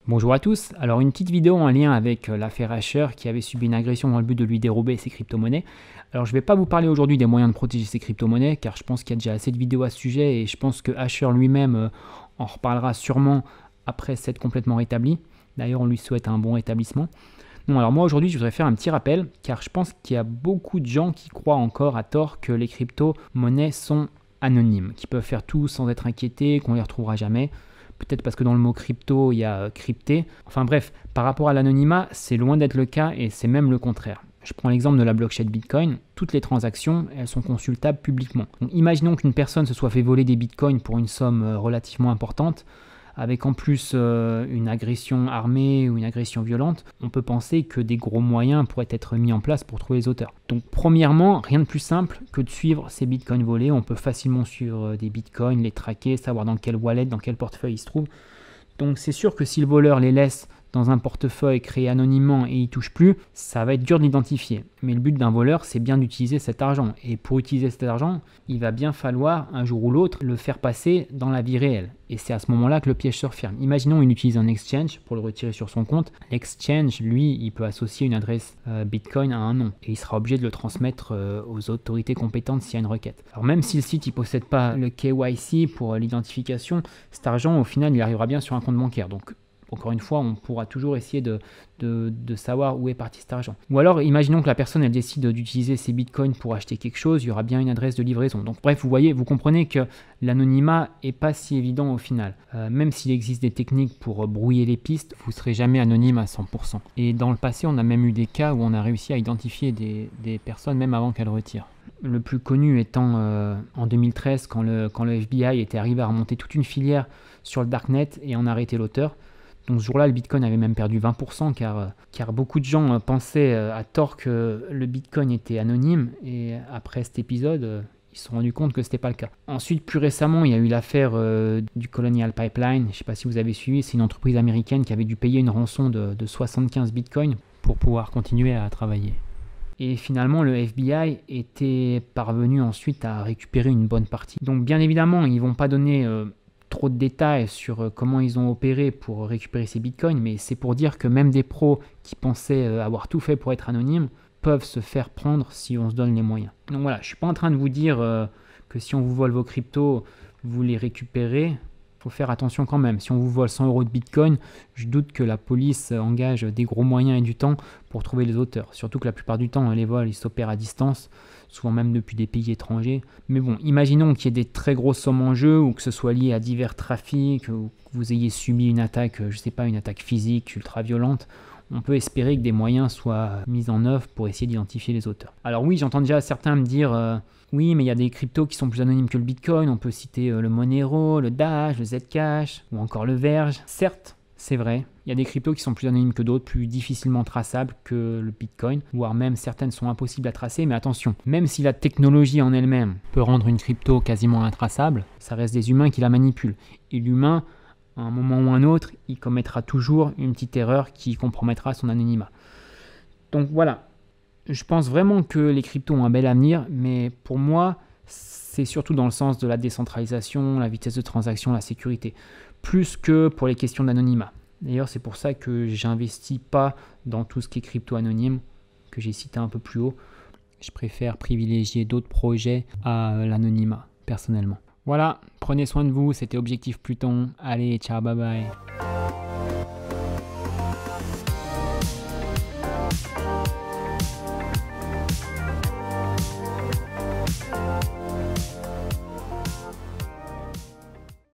Bonjour à tous, alors une petite vidéo en lien avec l'affaire Asher qui avait subi une agression dans le but de lui dérober ses crypto-monnaies. Alors je ne vais pas vous parler aujourd'hui des moyens de protéger ses crypto-monnaies car je pense qu'il y a déjà assez de vidéos à ce sujet et je pense que Asher lui-même en reparlera sûrement après s'être complètement rétabli. D'ailleurs on lui souhaite un bon rétablissement. Non, alors moi aujourd'hui je voudrais faire un petit rappel car je pense qu'il y a beaucoup de gens qui croient encore à tort que les crypto-monnaies sont anonymes, qui peuvent faire tout sans être inquiétés, qu'on ne les retrouvera jamais. Peut-être parce que dans le mot crypto, il y a crypté. Enfin bref, par rapport à l'anonymat, c'est loin d'être le cas et c'est même le contraire. Je prends l'exemple de la blockchain Bitcoin. Toutes les transactions, elles sont consultables publiquement. Donc, imaginons qu'une personne se soit fait voler des bitcoins pour une somme relativement importante, avec en plus une agression armée ou une agression violente, on peut penser que des gros moyens pourraient être mis en place pour trouver les auteurs. Donc premièrement, rien de plus simple que de suivre ces bitcoins volés. On peut facilement suivre des bitcoins, les traquer, savoir dans quel wallet, dans quel portefeuille ils se trouvent. Donc c'est sûr que si le voleur les laisse dans un portefeuille créé anonymement et il ne touche plus, ça va être dur de l'identifier. Mais le but d'un voleur, c'est bien d'utiliser cet argent. Et pour utiliser cet argent, il va bien falloir, un jour ou l'autre, le faire passer dans la vie réelle. Et c'est à ce moment-là que le piège se referme. Imaginons qu'il utilise un exchange pour le retirer sur son compte. L'exchange, lui, il peut associer une adresse Bitcoin à un nom. Et il sera obligé de le transmettre aux autorités compétentes s'il y a une requête. Alors même si le site ne possède pas le KYC pour l'identification, cet argent, au final, il arrivera bien sur un compte bancaire. Donc encore une fois, on pourra toujours essayer de savoir où est parti cet argent. Ou alors, imaginons que la personne elle décide d'utiliser ses bitcoins pour acheter quelque chose, il y aura bien une adresse de livraison. Donc bref, vous voyez, vous comprenez que l'anonymat n'est pas si évident au final. Même s'il existe des techniques pour brouiller les pistes, vous ne serez jamais anonyme à 100%. Et dans le passé, on a même eu des cas où on a réussi à identifier des personnes même avant qu'elles retirent. Le plus connu étant en 2013, quand le FBI était arrivé à remonter toute une filière sur le darknet et en arrêter l'auteur. Donc ce jour-là, le Bitcoin avait même perdu 20% car beaucoup de gens pensaient à tort que le Bitcoin était anonyme et après cet épisode, ils se sont rendus compte que ce n'était pas le cas. Ensuite, plus récemment, il y a eu l'affaire du Colonial Pipeline. Je ne sais pas si vous avez suivi, c'est une entreprise américaine qui avait dû payer une rançon de 75 Bitcoins pour pouvoir continuer à travailler. Et finalement, le FBI était parvenu ensuite à récupérer une bonne partie. Donc bien évidemment, ils ne vont pas donner trop de détails sur comment ils ont opéré pour récupérer ces bitcoins, mais c'est pour dire que même des pros qui pensaient avoir tout fait pour être anonymes peuvent se faire prendre si on se donne les moyens. Donc voilà, je ne suis pas en train de vous dire que si on vous vole vos cryptos, vous les récupérez. Il faut faire attention quand même. Si on vous vole 100 € de bitcoin, je doute que la police engage des gros moyens et du temps pour trouver les auteurs. Surtout que la plupart du temps, les vols ils s'opèrent à distance, souvent même depuis des pays étrangers. Mais bon, imaginons qu'il y ait des très grosses sommes en jeu ou que ce soit lié à divers trafics ou que vous ayez subi une attaque, je sais pas, une attaque physique ultra violente. On peut espérer que des moyens soient mis en œuvre pour essayer d'identifier les auteurs. Alors oui, j'entends déjà certains me dire oui, mais il y a des cryptos qui sont plus anonymes que le Bitcoin. On peut citer le Monero, le Dash, le Zcash ou encore le Verge. Certes, c'est vrai, il y a des cryptos qui sont plus anonymes que d'autres, plus difficilement traçables que le Bitcoin, voire même certaines sont impossibles à tracer, mais attention, même si la technologie en elle-même peut rendre une crypto quasiment intraçable, ça reste des humains qui la manipulent. Et l'humain, à un moment ou un autre, il commettra toujours une petite erreur qui compromettra son anonymat. Donc voilà, je pense vraiment que les cryptos ont un bel avenir, mais pour moi, c'est surtout dans le sens de la décentralisation, la vitesse de transaction, la sécurité, plus que pour les questions d'anonymat. D'ailleurs, c'est pour ça que j'investis pas dans tout ce qui est crypto anonyme, que j'ai cité un peu plus haut. Je préfère privilégier d'autres projets à l'anonymat, personnellement. Voilà, prenez soin de vous, c'était Objectif Pluton. Allez, ciao, bye bye.